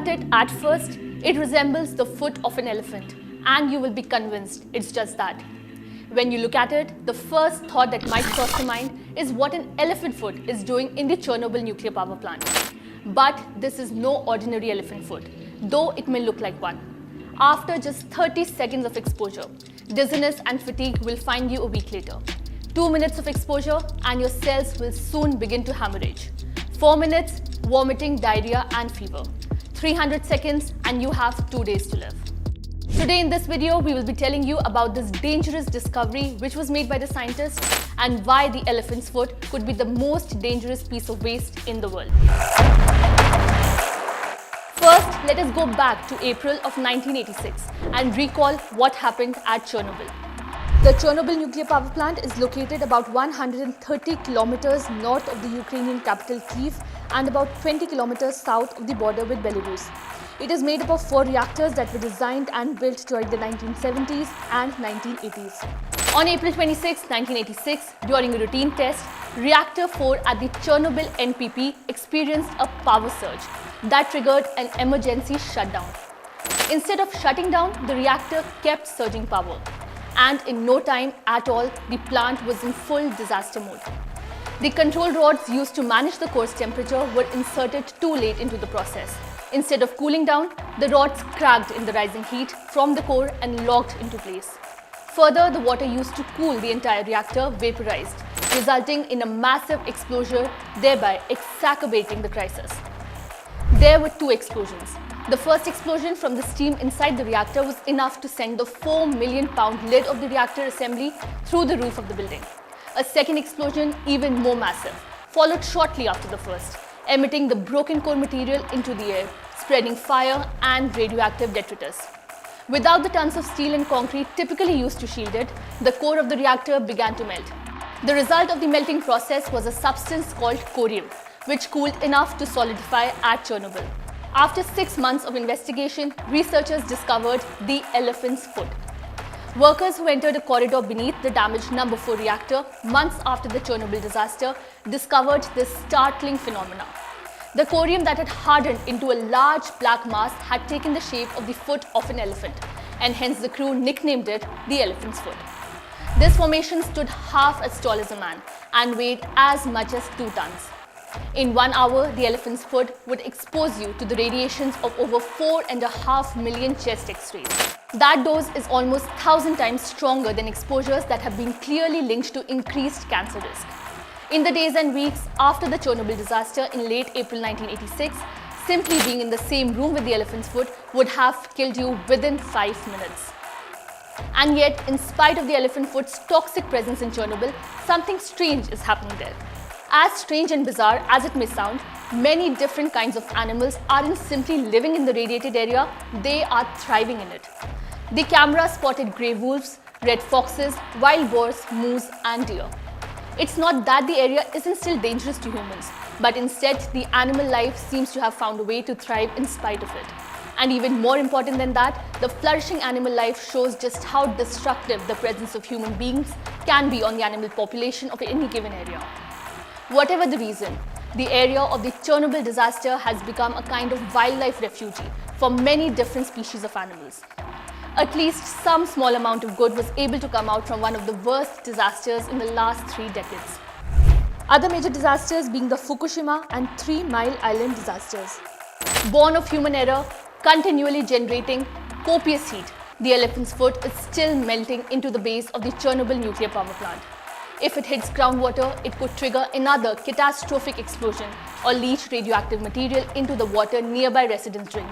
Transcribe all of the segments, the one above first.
at it, at first, it resembles the foot of an elephant, and you will be convinced it's just that. When you look at it, the first thought that might cross your mind is what an elephant foot is doing in the Chernobyl nuclear power plant. But this is no ordinary elephant foot, though it may look like one. After just 30 seconds of exposure, dizziness and fatigue will find you a week later. 2 minutes of exposure and your cells will soon begin to hemorrhage. 4 minutes, vomiting, diarrhea and fever. 300 seconds and you have 2 days to live. Today in this video, we will be telling you about this dangerous discovery which was made by the scientists and why the elephant's foot could be the most dangerous piece of waste in the world. First, let us go back to April of 1986 and recall what happened at Chernobyl. The Chernobyl nuclear power plant is located about 130 kilometers north of the Ukrainian capital Kyiv and about 20 kilometers south of the border with Belarus. It is made up of 4 reactors that were designed and built during the 1970s and 1980s. On April 26, 1986, during a routine test, Reactor 4 at the Chernobyl NPP experienced a power surge that triggered an emergency shutdown. Instead of shutting down, the reactor kept surging power. And in no time at all, the plant was in full disaster mode. The control rods used to manage the core's temperature were inserted too late into the process. Instead of cooling down, the rods cracked in the rising heat from the core and locked into place. Further, the water used to cool the entire reactor vaporized, resulting in a massive explosion, thereby exacerbating the crisis. There were 2 explosions. The first explosion from the steam inside the reactor was enough to send the 4 million pound lid of the reactor assembly through the roof of the building. A second explosion, even more massive, followed shortly after the first, emitting the broken core material into the air, spreading fire and radioactive detritus. Without the tons of steel and concrete typically used to shield it, the core of the reactor began to melt. The result of the melting process was a substance called corium, which cooled enough to solidify at Chernobyl. After 6 months of investigation, researchers discovered the elephant's foot. Workers who entered a corridor beneath the damaged number 4 reactor months after the Chernobyl disaster discovered this startling phenomena. The corium that had hardened into a large black mass had taken the shape of the foot of an elephant, and hence the crew nicknamed it the elephant's foot. This formation stood half as tall as a man and weighed as much as 2 tons. In 1 hour, the elephant's foot would expose you to the radiations of over 4.5 million chest X-rays. That dose is almost 1,000 times stronger than exposures that have been clearly linked to increased cancer risk. In the days and weeks after the Chernobyl disaster in late April 1986, simply being in the same room with the elephant's foot would have killed you within 5 minutes. And yet, in spite of the elephant foot's toxic presence in Chernobyl, something strange is happening there. As strange and bizarre as it may sound, many different kinds of animals aren't simply living in the radiated area, they are thriving in it. The camera spotted grey wolves, red foxes, wild boars, moose and deer. It's not that the area isn't still dangerous to humans, but instead the animal life seems to have found a way to thrive in spite of it. And even more important than that, the flourishing animal life shows just how destructive the presence of human beings can be on the animal population of any given area. Whatever the reason, the area of the Chernobyl disaster has become a kind of wildlife refugee for many different species of animals. At least some small amount of good was able to come out from one of the worst disasters in the last 3 decades. Other major disasters being the Fukushima and 3 Mile Island disasters. Born of human error, continually generating copious heat, the elephant's foot is still melting into the base of the Chernobyl nuclear power plant. If it hits groundwater, it could trigger another catastrophic explosion or leach radioactive material into the water nearby residents drink.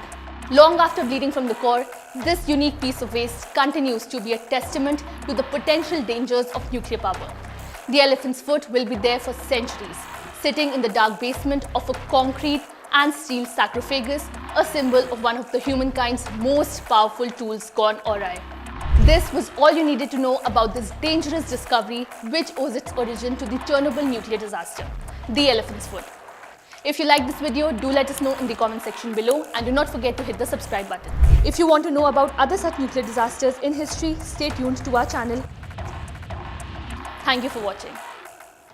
Long after bleeding from the core, this unique piece of waste continues to be a testament to the potential dangers of nuclear power. The elephant's foot will be there for centuries, sitting in the dark basement of a concrete and steel sarcophagus, a symbol of one of the humankind's most powerful tools gone awry. This was all you needed to know about this dangerous discovery which owes its origin to the Chernobyl nuclear disaster, the elephant's foot. If you like this video, do let us know in the comment section below and do not forget to hit the subscribe button. If you want to know about other such nuclear disasters in history, stay tuned to our channel. Thank you for watching.